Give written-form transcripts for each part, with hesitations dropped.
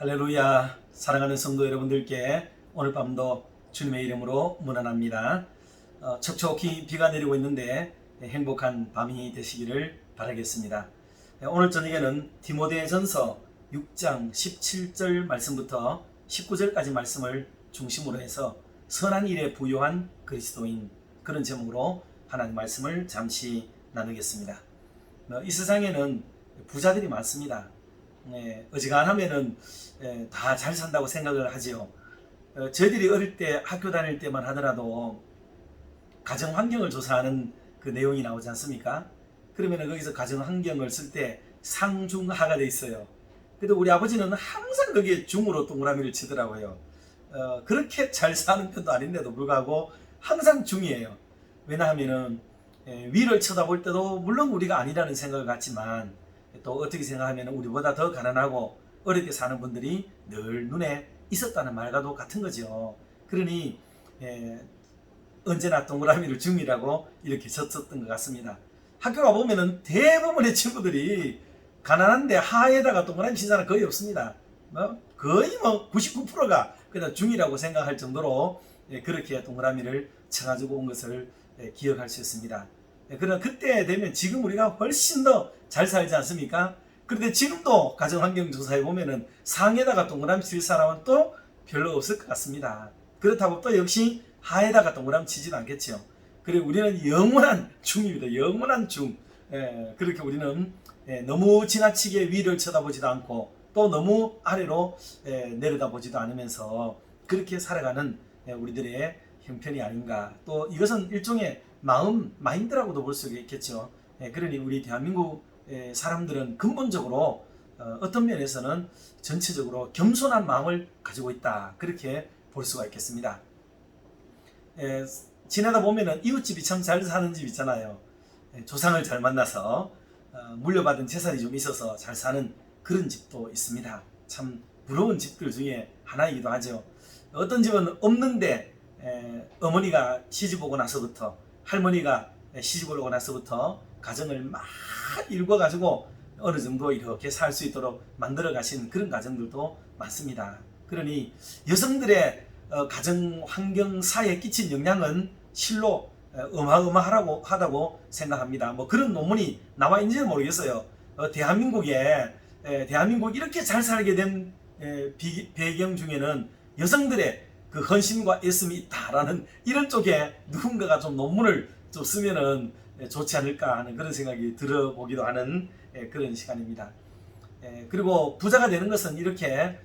할렐루야. 사랑하는 성도 여러분들께 오늘 밤도 주님의 이름으로 문안합니다. 척척히 비가 내리고 있는데 행복한 밤이 되시기를 바라겠습니다. 오늘 저녁에는 디모데전서 6장 17절 말씀부터 19절까지 말씀을 중심으로 해서 선한 일에 부요한 그리스도인, 그런 제목으로 하나님 말씀을 잠시 나누겠습니다. 이 세상에는 부자들이 많습니다. 어지간하면은 다 잘 산다고 생각을 하지요. 저희들이 어릴 때 학교 다닐 때만 하더라도 가정 환경을 조사하는 그 내용이 나오지 않습니까? 그러면 거기서 가정 환경을 쓸 때 상중하가 돼 있어요. 그래도 우리 아버지는 항상 거기에 중으로 동그라미를 치더라고요. 그렇게 잘 사는 편도 아닌데도 불구하고 항상 중이에요. 왜냐하면은 위를 쳐다볼 때도 물론 우리가 아니라는 생각을 갖지만 또 어떻게 생각하면 우리보다 더 가난하고 어렵게 사는 분들이 늘 눈에 있었다는 말과도 같은 거죠. 그러니 언제나 동그라미를 중이라고 이렇게 쳤었던 것 같습니다. 학교 가보면은 대부분의 친구들이 가난한데 하에다가 동그라미 친 사람 거의 없습니다. 거의 99%가 그냥 중이라고 생각할 정도로 그렇게 동그라미를 쳐가지고 온 것을 기억할 수 있습니다. 그러나 그때 되면 지금 우리가 훨씬 더 잘 살지 않습니까? 그런데 지금도 가정환경조사해 보면은 상에다가 동그라미 칠 사람은 또 별로 없을 것 같습니다. 그렇다고 또 역시 하에다가 동그라미 치지는 않겠죠. 그리고 우리는 영원한 중입니다. 영원한 중. 그렇게 우리는 너무 지나치게 위를 쳐다보지도 않고 또 너무 아래로 내려다보지도 않으면서 그렇게 살아가는 우리들의 형편이 아닌가. 또 이것은 일종의 마인드라고도 볼 수 있겠죠. 그러니 우리 대한민국 사람들은 근본적으로 어떤 면에서는 전체적으로 겸손한 마음을 가지고 있다, 그렇게 볼 수가 있겠습니다. 지내다 보면은 이웃집이 참 잘 사는 집 있잖아요. 조상을 잘 만나서 물려받은 재산이 좀 있어서 잘 사는 그런 집도 있습니다. 참 부러운 집들 중에 하나이기도 하죠. 어떤 집은 없는데 어머니가 시집 오고 나서부터, 할머니가 시집을 오고 나서부터 가정을 막 일궈가지고 어느 정도 이렇게 살 수 있도록 만들어 가신 그런 가정들도 많습니다. 그러니 여성들의 가정 환경사에 끼친 영향은 실로 어마어마하다고 생각합니다. 그런 논문이 나와 있는지는 모르겠어요. 대한민국이 이렇게 잘 살게 된 배경 중에는 여성들의 그 헌신과 애씀이 있다라는 이런 쪽에 누군가가 좀 논문을 좀 쓰면은 좋지 않을까 하는 그런 생각이 들어보기도 하는 그런 시간입니다. 그리고 부자가 되는 것은 이렇게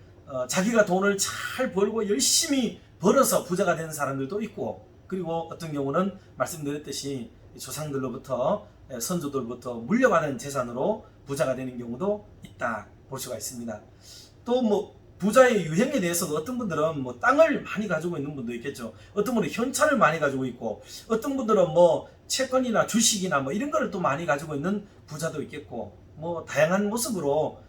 자기가 돈을 잘 벌고 열심히 벌어서 부자가 되는 사람들도 있고, 그리고 어떤 경우는 말씀드렸듯이 조상들로부터 선조들부터 물려받은 재산으로 부자가 되는 경우도 있다 볼 수가 있습니다. 또 부자의 유형에 대해서도 어떤 분들은 땅을 많이 가지고 있는 분도 있겠죠. 어떤 분은 현찰을 많이 가지고 있고, 어떤 분들은 채권이나 주식이나 이런 거를 또 많이 가지고 있는 부자도 있겠고, 다양한 모습으로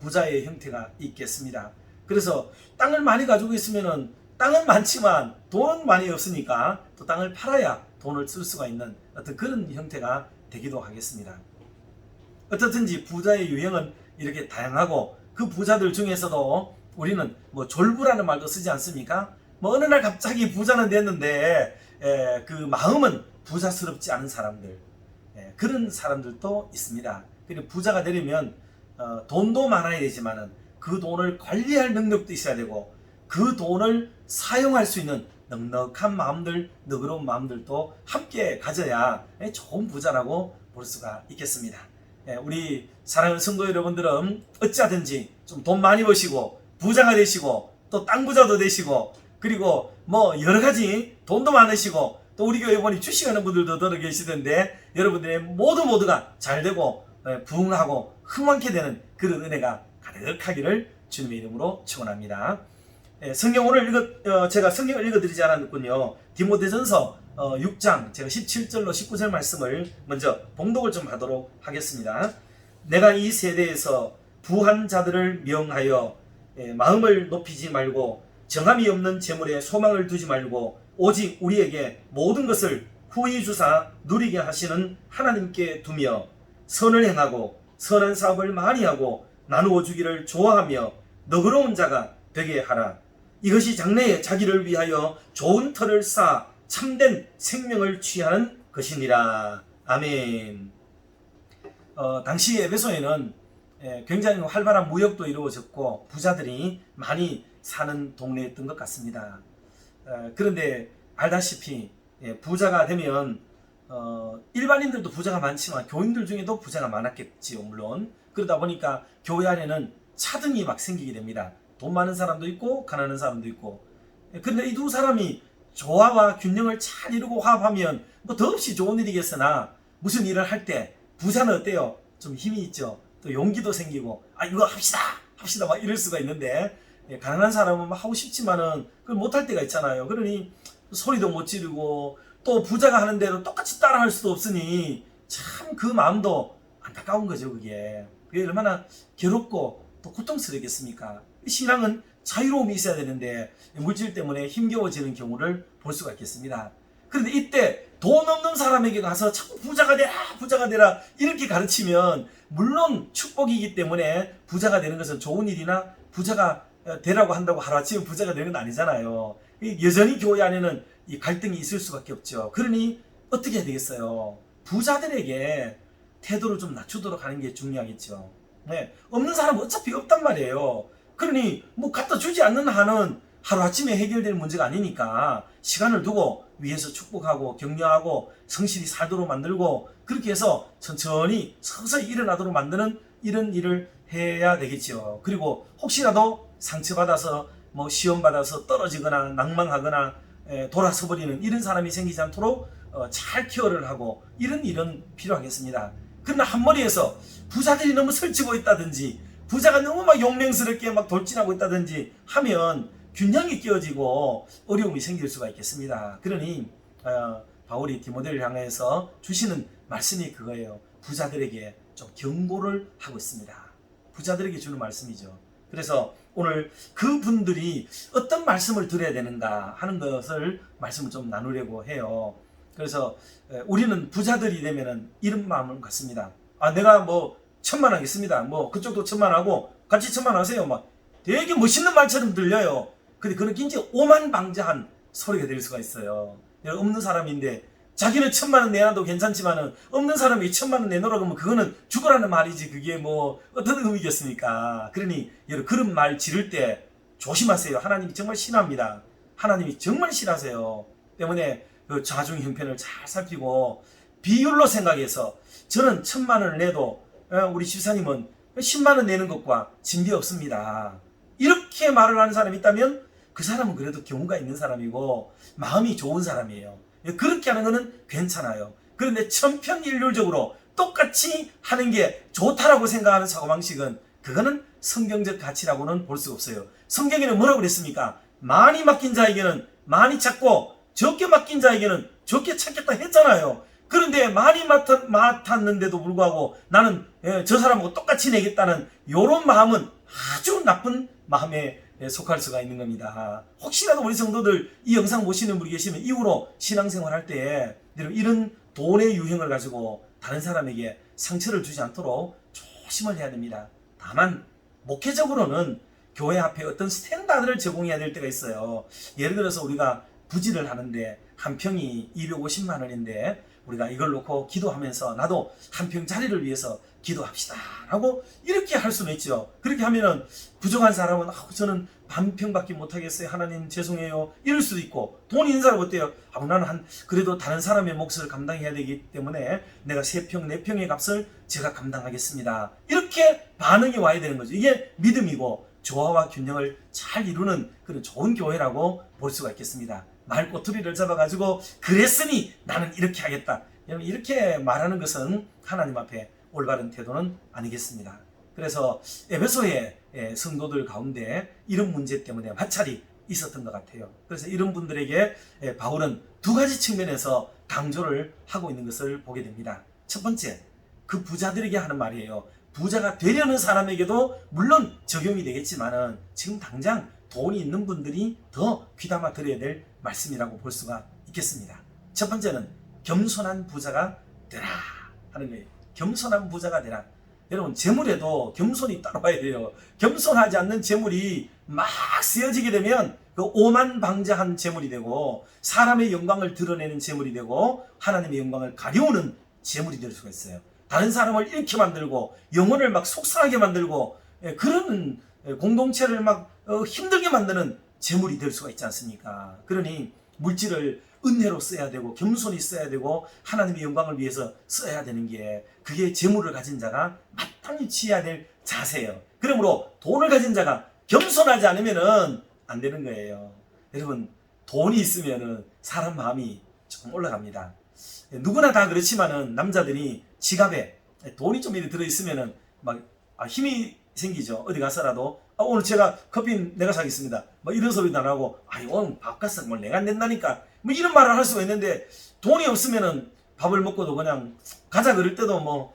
부자의 형태가 있겠습니다. 그래서 땅을 많이 가지고 있으면은 땅은 많지만 돈은 많이 없으니까 또 땅을 팔아야 돈을 쓸 수가 있는 어떤 그런 형태가 되기도 하겠습니다. 어떻든지 부자의 유형은 이렇게 다양하고, 그 부자들 중에서도 우리는 졸부라는 말도 쓰지 않습니까? 어느 날 갑자기 부자는 됐는데 그 마음은 부자스럽지 않은 사람들, 그런 사람들도 있습니다. 그리고 부자가 되려면 돈도 많아야 되지만은 그 돈을 관리할 능력도 있어야 되고, 그 돈을 사용할 수 있는 넉넉한 마음들, 너그러운 마음들도 함께 가져야 좋은 부자라고 볼 수가 있겠습니다. 우리 사랑하는 성도 여러분들은 어찌하든지 좀 돈 많이 버시고 부자가 되시고 또 땅 부자도 되시고, 그리고 여러 가지 돈도 많으시고, 또 우리 교회 보니 주식하는 분들도 들어 계시던데 여러분들의 모두가 잘 되고 부흥하고 흥왕케 되는 그런 은혜가 가득하기를 주님의 이름으로 축원합니다. 성경 오늘 제가 성경을 읽어드리지 않았군요. 디모데전서 6장 제가 17절로 19절 말씀을 먼저 봉독을 좀 하도록 하겠습니다. 내가 이 세대에서 부한 자들을 명하여 마음을 높이지 말고 정함이 없는 재물에 소망을 두지 말고 오직 우리에게 모든 것을 후히 주사 누리게 하시는 하나님께 두며 선을 행하고 선한 사업을 많이 하고 나누어 주기를 좋아하며 너그러운 자가 되게 하라. 이것이 장래에 자기를 위하여 좋은 터를 쌓아 참된 생명을 취하는 것이니라. 아멘. 당시 에베소에는 굉장히 활발한 무역도 이루어졌고 부자들이 많이 사는 동네였던 것 같습니다. 그런데 알다시피 부자가 되면 일반인들도 부자가 많지만 교인들 중에도 부자가 많았겠지요. 물론 그러다 보니까 교회 안에는 차등이 막 생기게 됩니다. 돈 많은 사람도 있고 가난한 사람도 있고. 근데 이 두 사람이 조화와 균형을 잘 이루고 화합하면 뭐 더없이 좋은 일이겠으나 무슨 일을 할 때 부자는 어때요? 좀 힘이 있죠. 또 용기도 생기고 이거 합시다 막 이럴 수가 있는데 가난한 사람은 막 하고 싶지만은 그걸 못할 때가 있잖아요. 그러니 소리도 못 지르고 또 부자가 하는 대로 똑같이 따라할 수도 없으니 참 그 마음도 안타까운 거죠. 그게 얼마나 괴롭고 또 고통스럽겠습니까? 신앙은 자유로움이 있어야 되는데 물질 때문에 힘겨워지는 경우를 볼 수가 있겠습니다. 그런데 이때 돈 없는 사람에게 가서 자꾸 부자가 되라 이렇게 가르치면 물론 축복이기 때문에 부자가 되는 것은 좋은 일이나 부자가 되라고 한다고 하루아침에 부자가 되는 건 아니잖아요. 여전히 교회 안에는 이 갈등이 있을 수밖에 없죠. 그러니 어떻게 해야 되겠어요? 부자들에게 태도를 좀 낮추도록 하는 게 중요하겠죠. 없는 사람은 어차피 없단 말이에요. 그러니 뭐 갖다 주지 않는 한은 하루아침에 해결될 문제가 아니니까 시간을 두고 위에서 축복하고 격려하고 성실히 살도록 만들고 그렇게 해서 천천히 서서히 일어나도록 만드는 이런 일을 해야 되겠죠. 그리고 혹시라도 상처받아서 뭐 시험받아서 떨어지거나 낭망하거나 돌아서 버리는 이런 사람이 생기지 않도록 잘 케어를 하고 이런 일은 필요하겠습니다. 그러나 한머리에서 부자들이 너무 설치고 있다든지 부자가 너무 막 용맹스럽게 막 돌진하고 있다든지 하면 균형이 깨어지고 어려움이 생길 수가 있겠습니다. 그러니 바울이 디모데를 향해서 주시는 말씀이 그거예요. 부자들에게 좀 경고를 하고 있습니다. 부자들에게 주는 말씀이죠. 그래서 오늘 그분들이 어떤 말씀을 들어야 되는가 하는 것을 말씀을 좀 나누려고 해요. 그래서 우리는 부자들이 되면은 이런 마음을 갖습니다. 내가 뭐 1000만 하겠습니다. 뭐 그쪽도 1000만 하고 같이 1000만 하세요. 막 되게 멋있는 말처럼 들려요. 근데 그런 굉장히 오만방자한 소리가 될 수가 있어요. 없는 사람인데 자기는 1000만 원 내놔도 괜찮지만은 없는 사람이 1000만 원 내놓으라고 하면 그거는 죽으라는 말이지 그게 뭐 어떤 의미겠습니까? 그러니 여러분 그런 말 지를 때 조심하세요. 하나님이 정말 싫어합니다. 하나님이 정말 싫어하세요. 때문에 그 자중 형편을 잘 살피고 비율로 생각해서 저는 1000만 원을 내도 우리 집사님은 10만 원 내는 것과 진비 없습니다. 이렇게 말을 하는 사람이 있다면 그 사람은 그래도 경우가 있는 사람이고 마음이 좋은 사람이에요. 그렇게 하는 거는 괜찮아요. 그런데 천편일률적으로 똑같이 하는 게 좋다라고 생각하는 사고방식은 그거는 성경적 가치라고는 볼 수가 없어요. 성경에는 뭐라고 그랬습니까? 많이 맡긴 자에게는 많이 찾고 적게 맡긴 자에게는 적게 찾겠다 했잖아요. 그런데 많이 맡았는데도 불구하고 나는 저 사람하고 똑같이 내겠다는 이런 마음은 아주 나쁜 마음에 속할 수가 있는 겁니다. 혹시라도 우리 성도들 이 영상 보시는 분이 계시면 이후로 신앙생활 할 때 이런 돈의 유형을 가지고 다른 사람에게 상처를 주지 않도록 조심을 해야 됩니다. 다만 목회적으로는 교회 앞에 어떤 스탠다드를 제공해야 될 때가 있어요. 예를 들어서 우리가 부지를 하는데 한 평이 250만 원인데 우리가 이걸 놓고 기도하면서 나도 한 평 자리를 위해서 기도합시다 라고 이렇게 할 수는 있죠. 그렇게 하면은 부족한 사람은 저는 반 평밖에 못하겠어요. 하나님 죄송해요. 이럴 수도 있고 돈 있는 사람은 어때요? 나는 그래도 다른 사람의 몫을 감당해야 되기 때문에 내가 3평, 4평의 값을 제가 감당하겠습니다. 이렇게 반응이 와야 되는 거죠. 이게 믿음이고 조화와 균형을 잘 이루는 그런 좋은 교회라고 볼 수가 있겠습니다. 말꼬투리를 잡아가지고 그랬으니 나는 이렇게 하겠다. 여러분 이렇게 말하는 것은 하나님 앞에 올바른 태도는 아니겠습니다. 그래서 에베소의 성도들 가운데 이런 문제 때문에 마찰이 있었던 것 같아요. 그래서 이런 분들에게 바울은 두 가지 측면에서 강조를 하고 있는 것을 보게 됩니다. 첫 번째, 그 부자들에게 하는 말이에요. 부자가 되려는 사람에게도 물론 적용이 되겠지만은 지금 당장 돈이 있는 분들이 더 귀담아 들어야 될 말씀이라고 볼 수가 있겠습니다. 첫 번째는 겸손한 부자가 되라 하는 거예요. 겸손한 부자가 되라. 여러분 재물에도 겸손이 따라와야 돼요. 겸손하지 않는 재물이 막 쓰여지게 되면 그 오만방자한 재물이 되고 사람의 영광을 드러내는 재물이 되고 하나님의 영광을 가려우는 재물이 될 수가 있어요. 다른 사람을 잃게 만들고 영혼을 막 속상하게 만들고 그런 공동체를 막 힘들게 만드는 재물이 될 수가 있지 않습니까? 그러니 물질을 은혜로 써야 되고 겸손히 써야 되고 하나님의 영광을 위해서 써야 되는 게 그게 재물을 가진 자가 마땅히 취해야 될 자세예요. 그러므로 돈을 가진 자가 겸손하지 않으면은 안 되는 거예요. 여러분 돈이 있으면은 사람 마음이 조금 올라갑니다. 누구나 다 그렇지만은 남자들이 지갑에 돈이 좀 이렇게 들어있으면은 막 힘이 생기죠. 어디 가서라도 오늘 제가 커피 내가 사겠습니다. 뭐 이런 소리도 안 하고 오늘 밥 값은 뭘 내가 낸다니까 뭐 이런 말을 할 수가 있는데 돈이 없으면은 밥을 먹고도 그냥 가자 그럴 때도 뭐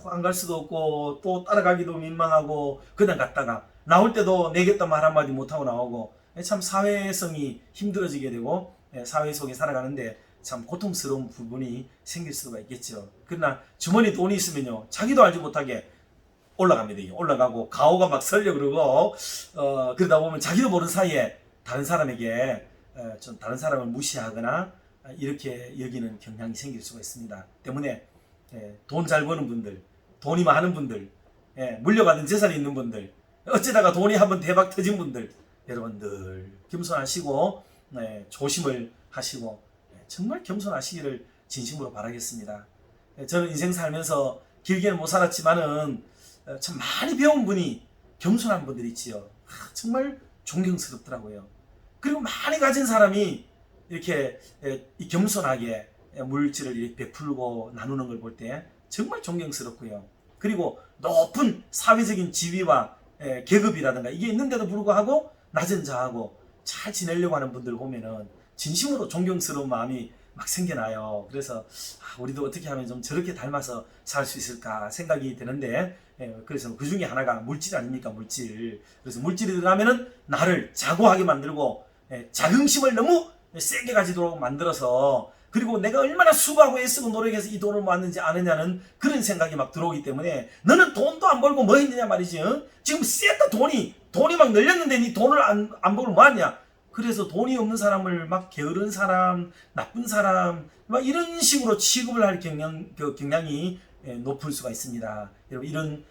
안 갈 수도 없고 또 따라가기도 민망하고 그냥 갔다가 나올 때도 내겠다 말 한마디 못하고 나오고 참 사회성이 힘들어지게 되고 사회 속에 살아가는데 참 고통스러운 부분이 생길 수가 있겠죠. 그러나 주머니에 돈이 있으면요 자기도 알지 못하게 올라갑니다. 올라가고 가오가 막 설려 그러고 그러다 보면 자기도 모르는 사이에 다른 사람에게 좀 다른 사람을 무시하거나 이렇게 여기는 경향이 생길 수가 있습니다. 때문에 돈 잘 버는 분들, 돈이 많은 분들, 물려받은 재산이 있는 분들, 어쩌다가 돈이 한번 대박 터진 분들, 여러분들 겸손하시고 조심을 하시고 정말 겸손하시기를 진심으로 바라겠습니다. 저는 인생 살면서 길게는 못 살았지만은 참 많이 배운 분이 겸손한 분들이 있지요. 정말 존경스럽더라고요. 그리고 많이 가진 사람이 이렇게 겸손하게 물질을 이렇게 베풀고 나누는 걸 볼 때 정말 존경스럽고요. 그리고 높은 사회적인 지위와 계급이라든가 이게 있는데도 불구하고 낮은 자하고 잘 지내려고 하는 분들 보면은 진심으로 존경스러운 마음이 막 생겨나요. 그래서 우리도 어떻게 하면 좀 저렇게 닮아서 살 수 있을까 생각이 되는데 그래서 그 중에 하나가 물질 아닙니까? 물질. 그래서 물질이 들어가면은 나를 자고하게 만들고 자긍심을 너무 세게 가지도록 만들어서 그리고 내가 얼마나 수고하고 애쓰고 노력해서 이 돈을 모았는지 아느냐는 그런 생각이 막 들어오기 때문에 너는 돈도 안 벌고 뭐 했느냐 말이지. 지금 쎄다 돈이 막 늘렸는데 니 돈을 안 벌고 뭐 하냐. 그래서 돈이 없는 사람을 막 게으른 사람, 나쁜 사람 막 이런 식으로 취급을 할 경향이 높을 수가 있습니다. 여러분 이런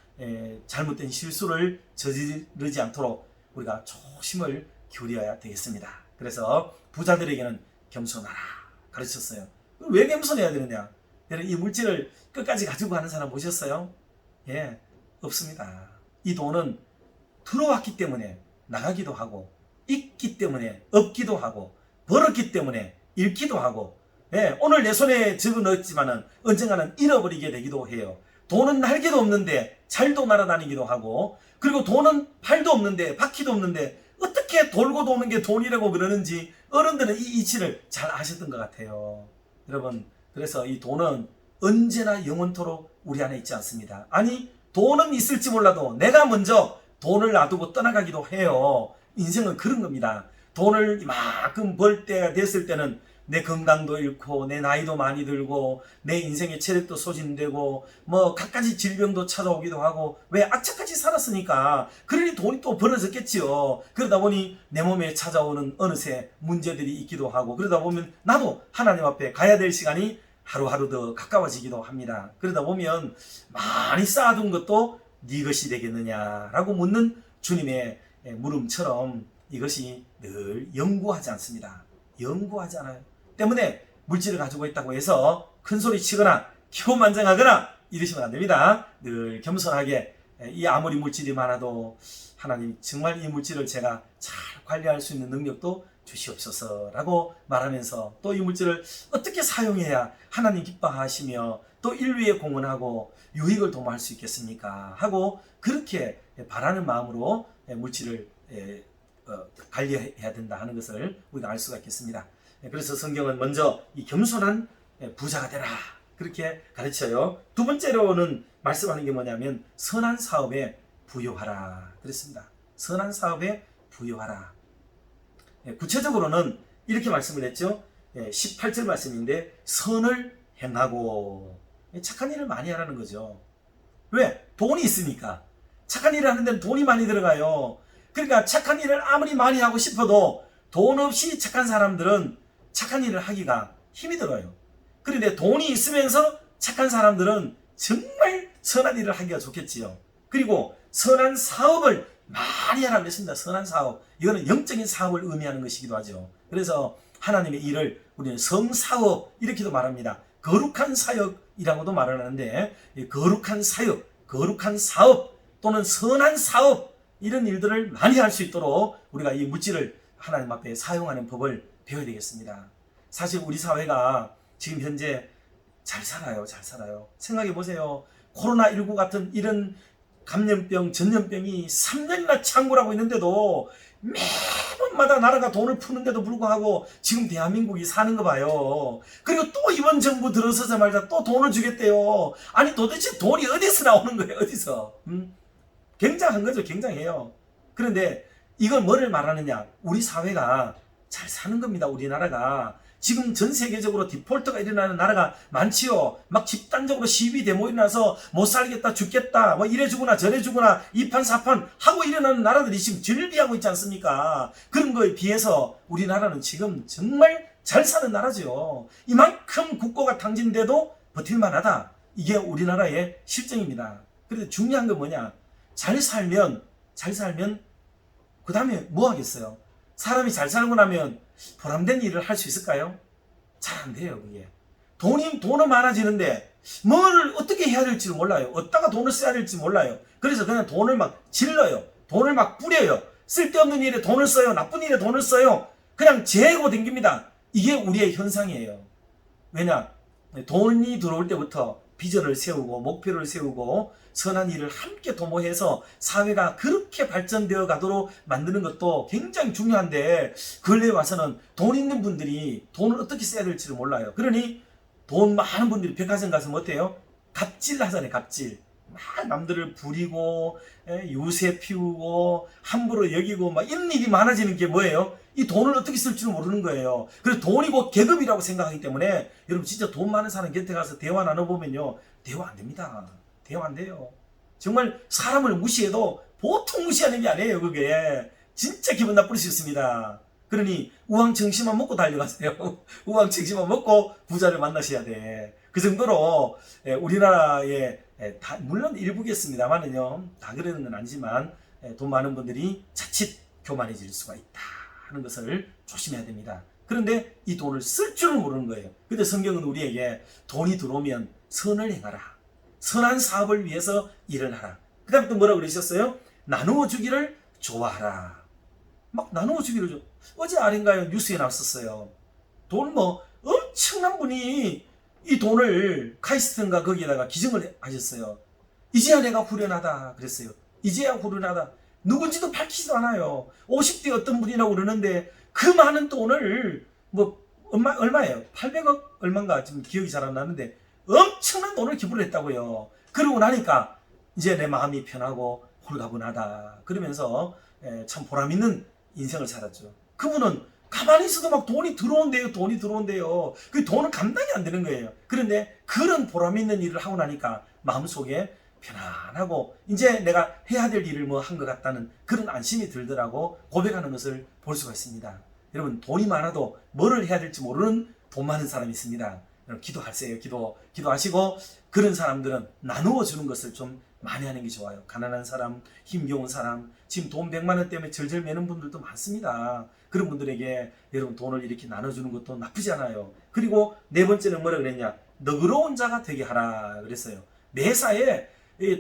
잘못된 실수를 저지르지 않도록 우리가 조심을 기울여야 되겠습니다. 그래서 부자들에게는 겸손하라 가르쳤어요. 왜 겸손해야 되느냐? 여러분 이 물질을 끝까지 가지고 가는 사람 보셨어요? 없습니다. 이 돈은 들어왔기 때문에 나가기도 하고 있기 때문에 없기도 하고 벌었기 때문에 잃기도 하고 오늘 내 손에 적어넣었지만은 언젠가는 잃어버리게 되기도 해요. 돈은 날개도 없는데 잘도 날아다니기도 하고 그리고 돈은 팔도 없는데 바퀴도 없는데 어떻게 돌고 도는 게 돈이라고 그러는지 어른들은 이 이치를 잘 아셨던 것 같아요. 여러분 그래서 이 돈은 언제나 영원토록 우리 안에 있지 않습니다. 아니 돈은 있을지 몰라도 내가 먼저 돈을 놔두고 떠나가기도 해요. 인생은 그런 겁니다. 돈을 이만큼 벌 때가 됐을 때는 내 건강도 잃고 내 나이도 많이 들고 내 인생의 체력도 소진되고 뭐 갖가지 질병도 찾아오기도 하고 왜 악착같이 살았으니까 그러니 돈이 또 벌어졌겠지요. 그러다 보니 내 몸에 찾아오는 어느새 문제들이 있기도 하고 그러다 보면 나도 하나님 앞에 가야 될 시간이 하루하루 더 가까워지기도 합니다. 그러다 보면 많이 쌓아둔 것도 네 것이 되겠느냐라고 묻는 주님의 물음처럼 이것이 늘 영구하지 않습니다. 영구하지 않아요. 때문에 물질을 가지고 있다고 해서 큰소리 치거나 기고만장하거나 이러시면 안 됩니다. 늘 겸손하게 이 아무리 물질이 많아도 하나님 정말 이 물질을 제가 잘 관리할 수 있는 능력도 주시옵소서라고 말하면서 또 이 물질을 어떻게 사용해야 하나님 기뻐하시며 또 인류에 공헌하고 유익을 도모할 수 있겠습니까? 하고 그렇게 바라는 마음으로 물질을 관리해야 된다 하는 것을 우리가 알 수가 있겠습니다. 그래서 성경은 먼저 이 겸손한 부자가 되라 그렇게 가르쳐요. 두 번째로는 말씀하는 게 뭐냐면 선한 사업에 부여하라 그랬습니다. 선한 사업에 부여하라. 구체적으로는 이렇게 말씀을 했죠. 18절 말씀인데 선을 행하고 착한 일을 많이 하라는 거죠. 왜? 돈이 있으니까. 착한 일을 하는 데는 돈이 많이 들어가요. 그러니까 착한 일을 아무리 많이 하고 싶어도 돈 없이 착한 사람들은 착한 일을 하기가 힘이 들어요. 그런데 돈이 있으면서 착한 사람들은 정말 선한 일을 하기가 좋겠지요. 그리고 선한 사업을 많이 하라고 했습니다. 선한 사업. 이거는 영적인 사업을 의미하는 것이기도 하죠. 그래서 하나님의 일을 우리는 성사업 이렇게도 말합니다. 거룩한 사역이라고도 말을 하는데, 거룩한 사역, 거룩한 사업 또는 선한 사업, 이런 일들을 많이 할 수 있도록 우리가 이 물질을 하나님 앞에 사용하는 법을 배워야 되겠습니다. 사실 우리 사회가 지금 현재 잘 살아요. 잘 살아요. 생각해 보세요. 코로나19 같은 이런 감염병, 전염병이 3년이나 창궐하고 있는데도 매번마다 나라가 돈을 푸는데도 불구하고 지금 대한민국이 사는 거 봐요. 그리고 또 이번 정부 들어서자마자 또 돈을 주겠대요. 아니 도대체 돈이 어디서 나오는 거예요? 어디서? 굉장한 거죠. 굉장해요. 그런데 이건 뭐를 말하느냐? 우리 사회가 잘 사는 겁니다. 우리나라가. 지금 전 세계적으로 디폴트가 일어나는 나라가 많지요. 막 집단적으로 시위 데모 일어나서 못 살겠다, 죽겠다, 뭐 이래 주거나 저래 주거나 이판 사판 하고 일어나는 나라들이 지금 즐비하고 있지 않습니까? 그런 거에 비해서 우리나라는 지금 정말 잘 사는 나라죠. 이만큼 국고가 탕진돼도 버틸만하다. 이게 우리나라의 실정입니다. 그런데 중요한 건 뭐냐? 잘 살면 그 다음에 뭐 하겠어요? 사람이 잘 살고 나면 보람된 일을 할 수 있을까요? 잘 안 돼요, 그게. 돈은 많아지는데 뭘 어떻게 해야 될지 몰라요. 어디다가 돈을 써야 될지 몰라요. 그래서 그냥 돈을 막 질러요. 돈을 막 뿌려요. 쓸데없는 일에 돈을 써요. 나쁜 일에 돈을 써요. 그냥 재고 댕깁니다. 이게 우리의 현상이에요. 왜냐? 돈이 들어올 때부터 비전을 세우고 목표를 세우고 선한 일을 함께 도모해서 사회가 그렇게 발전되어 가도록 만드는 것도 굉장히 중요한데, 근래에 와서는 돈 있는 분들이 돈을 어떻게 써야 될지를 몰라요. 그러니 돈 많은 분들이 백화점 가서 어때요? 갑질 하잖아요. 갑질. 막 남들을 부리고 유세 피우고 함부로 여기고 막 이런 일이 많아지는 게 뭐예요? 이 돈을 어떻게 쓸 줄 모르는 거예요. 그래서 돈이 곧 계급이라고 생각하기 때문에 여러분 진짜 돈 많은 사람 곁에 가서 대화 나눠보면요, 대화 안 됩니다. 대화 안 돼요. 정말 사람을 무시해도 보통 무시하는 게 아니에요. 그게 진짜 기분 나쁠 수 있습니다. 그러니 우왕청심만 먹고 달려가세요. 우왕청심만 먹고 부자를 만나셔야 돼. 그 정도로 우리나라에 물론 일부겠습니다만은요, 다 그러는 건 아니지만 돈 많은 분들이 자칫 교만해질 수가 있다 하는 것을 조심해야 됩니다. 그런데 이 돈을 쓸 줄을 모르는 거예요. 근데 성경은 우리에게 돈이 들어오면 선을 행하라, 선한 사업을 위해서 일을 하라. 그 다음에 또 뭐라고 그러셨어요? 나누어 주기를 좋아하라. 막 나누어 주기를 어제 아닌가요? 뉴스에 나왔었어요. 돈 엄청난 분이 이 돈을 카이스트인가 거기에다가 기증을 하셨어요. 이제야 내가 후련하다 그랬어요. 이제야 후련하다. 누군지도 밝히지도 않아요. 50대 어떤 분이라고 그러는데 그 많은 돈을 얼마예요? 800억 얼마인가 지금 기억이 잘 안 나는데 엄청난 돈을 기부를 했다고요. 그러고 나니까 이제 내 마음이 편하고 홀가분하다 그러면서 참 보람있는 인생을 살았죠. 그분은 가만히 있어도 막 돈이 들어온대요. 돈이 들어온대요. 그 돈은 감당이 안 되는 거예요. 그런데 그런 보람있는 일을 하고 나니까 마음속에 편안하고 이제 내가 해야 될 일을 한 것 같다는 그런 안심이 들더라고 고백하는 것을 볼 수가 있습니다. 여러분, 돈이 많아도 뭐를 해야 될지 모르는 돈 많은 사람이 있습니다. 여러분, 기도하세요. 기도하시고 그런 사람들은 나누어 주는 것을 좀 많이 하는 게 좋아요. 가난한 사람, 힘겨운 사람, 지금 돈 100만 원 때문에 절절 매는 분들도 많습니다. 그런 분들에게 여러분 돈을 이렇게 나눠주는 것도 나쁘지 않아요. 그리고 네 번째는 뭐라 그랬냐? 너그러운 자가 되게 하라 그랬어요. 매사에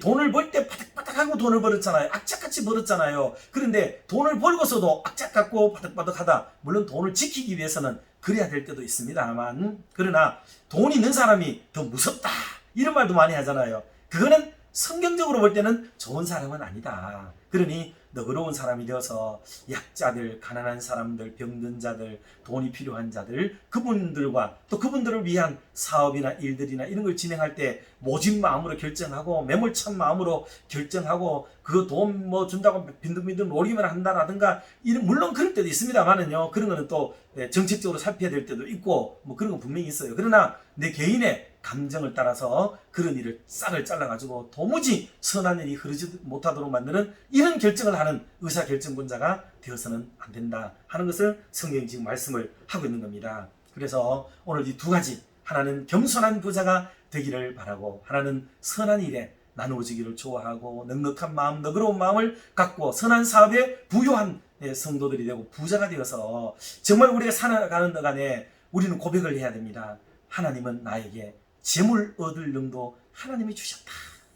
돈을 벌 때 바닥바닥하고 돈을 벌었잖아요. 악착같이 벌었잖아요. 그런데 돈을 벌고서도 악착같고 바닥바닥하다. 물론 돈을 지키기 위해서는 그래야 될 때도 있습니다만, 그러나 돈 있는 사람이 더 무섭다 이런 말도 많이 하잖아요. 그거는 성경적으로 볼 때는 좋은 사람은 아니다. 그러니 너그러운 사람이 되어서 약자들, 가난한 사람들, 병든 자들, 돈이 필요한 자들, 그분들과 또 그분들을 위한 사업이나 일들이나 이런 걸 진행할 때 모진 마음으로 결정하고 매몰찬 마음으로 결정하고 그 돈 준다고 빈둥빈둥 노리기만 한다라든가 물론 그럴 때도 있습니다만은요, 그런 거는 또 정책적으로 살펴야 될 때도 있고 그런 건 분명히 있어요. 그러나 내 개인의 감정을 따라서 그런 일을 싹을 잘라가지고 도무지 선한 일이 흐르지 못하도록 만드는 이런 결정을 하는 의사결정권자가 되어서는 안 된다 하는 것을 성경이 지금 말씀을 하고 있는 겁니다. 그래서 오늘 이 두 가지, 하나는 겸손한 부자가 되기를 바라고, 하나는 선한 일에 나누어지기를 좋아하고 넉넉한 마음, 너그러운 마음을 갖고 선한 사업에 부유한 성도들이 되고 부자가 되어서 정말 우리가 살아가는 동안에 우리는 고백을 해야 됩니다. 하나님은 나에게 재물 얻을 능도 하나님이 주셨다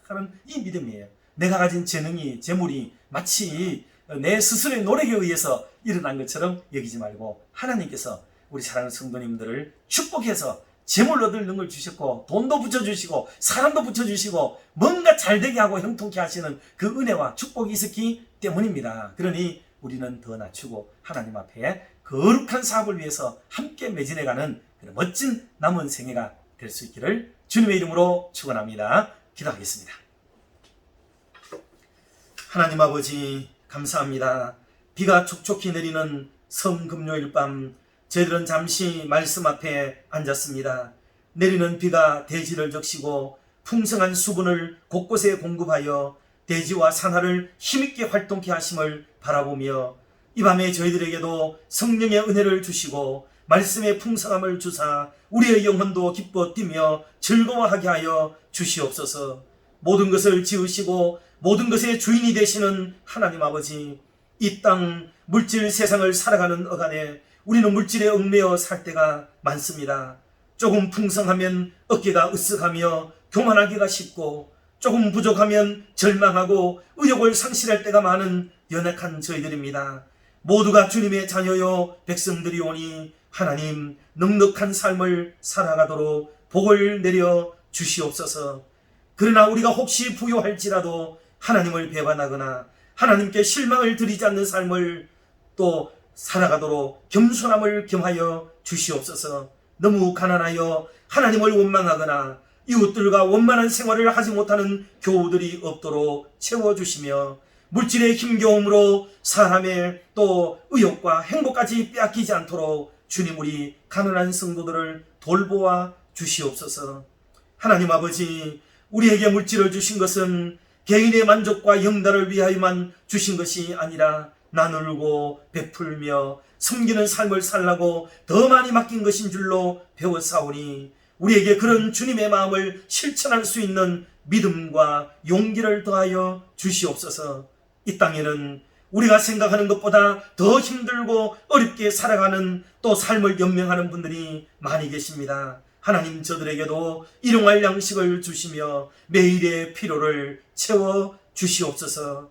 하는 이 믿음이에요. 내가 가진 재능이, 재물이 마치 내 스스로의 노력에 의해서 일어난 것처럼 여기지 말고 하나님께서 우리 사랑하는 성도님들을 축복해서 재물 얻을 능을 주셨고 돈도 붙여주시고 사람도 붙여주시고 뭔가 잘되게 하고 형통케 하시는 그 은혜와 축복이 있었기 때문입니다. 그러니 우리는 더 낮추고 하나님 앞에 거룩한 사업을 위해서 함께 매진해가는 그런 멋진 남은 생애가 될 수 있기를 주님의 이름으로 축원합니다. 기도하겠습니다. 하나님 아버지 감사합니다. 비가 촉촉히 내리는 성금요일 밤 저희들은 잠시 말씀 앞에 앉았습니다. 내리는 비가 대지를 적시고 풍성한 수분을 곳곳에 공급하여 대지와 산하를 힘있게 활동케 하심을 바라보며 이 밤에 저희들에게도 성령의 은혜를 주시고 말씀의 풍성함을 주사 우리의 영혼도 기뻐 뛰며 즐거워하게 하여 주시옵소서. 모든 것을 지으시고 모든 것의 주인이 되시는 하나님 아버지, 이 땅 물질 세상을 살아가는 어간에 우리는 물질에 얽매여 살 때가 많습니다. 조금 풍성하면 어깨가 으쓱하며 교만하기가 쉽고 조금 부족하면 절망하고 의욕을 상실할 때가 많은 연약한 저희들입니다. 모두가 주님의 자녀요 백성들이오니 하나님 넉넉한 삶을 살아가도록 복을 내려 주시옵소서. 그러나 우리가 혹시 부요할지라도 하나님을 배반하거나 하나님께 실망을 드리지 않는 삶을 또 살아가도록 겸손함을 겸하여 주시옵소서. 너무 가난하여 하나님을 원망하거나 이웃들과 원만한 생활을 하지 못하는 교우들이 없도록 채워주시며 물질의 힘겨움으로 사람의 또 의욕과 행복까지 빼앗기지 않도록 주님 우리 가난한 성도들을 돌보아 주시옵소서. 하나님 아버지, 우리에게 물질을 주신 것은 개인의 만족과 영달을 위하여만 주신 것이 아니라 나누고 베풀며 섬기는 삶을 살라고 더 많이 맡긴 것인 줄로 배웠사오니 우리에게 그런 주님의 마음을 실천할 수 있는 믿음과 용기를 더하여 주시옵소서. 이 땅에는 우리가 생각하는 것보다 더 힘들고 어렵게 살아가는 또 삶을 연명하는 분들이 많이 계십니다. 하나님 저들에게도 일용할 양식을 주시며 매일의 필요를 채워 주시옵소서.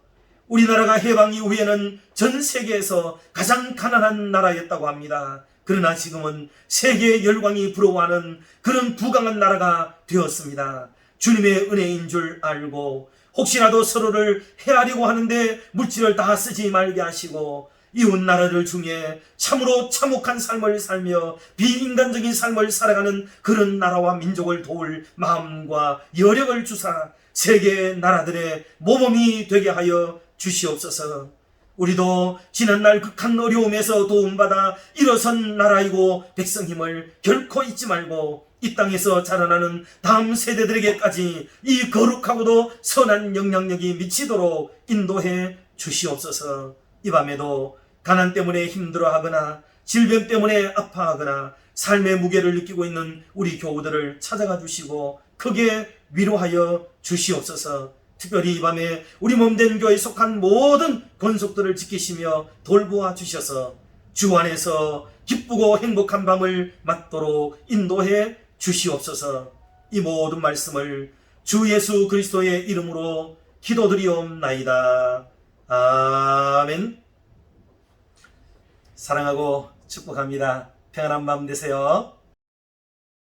우리나라가 해방 이후에는 전 세계에서 가장 가난한 나라였다고 합니다. 그러나 지금은 세계의 열광이 부러워하는 그런 부강한 나라가 되었습니다. 주님의 은혜인 줄 알고 혹시라도 서로를 헤아리고 하는데 물질을 다 쓰지 말게 하시고 이웃 나라들 중에 참으로 참혹한 삶을 살며 비인간적인 삶을 살아가는 그런 나라와 민족을 도울 마음과 여력을 주사 세계 나라들의 모범이 되게 하여 주시옵소서. 우리도 지난날 극한 어려움에서 도움받아 일어선 나라이고 백성임을 결코 잊지 말고 이 땅에서 자라나는 다음 세대들에게까지 이 거룩하고도 선한 영향력이 미치도록 인도해 주시옵소서. 이 밤에도 가난 때문에 힘들어하거나 질병 때문에 아파하거나 삶의 무게를 느끼고 있는 우리 교우들을 찾아가 주시고 크게 위로하여 주시옵소서. 특별히 이 밤에 우리 몸된 교회에 속한 모든 권속들을 지키시며 돌보아 주셔서 주 안에서 기쁘고 행복한 밤을 맞도록 인도해 주시옵소서. 이 모든 말씀을 주 예수 그리스도의 이름으로 기도드리옵나이다. 아멘. 사랑하고 축복합니다. 평안한 밤 되세요.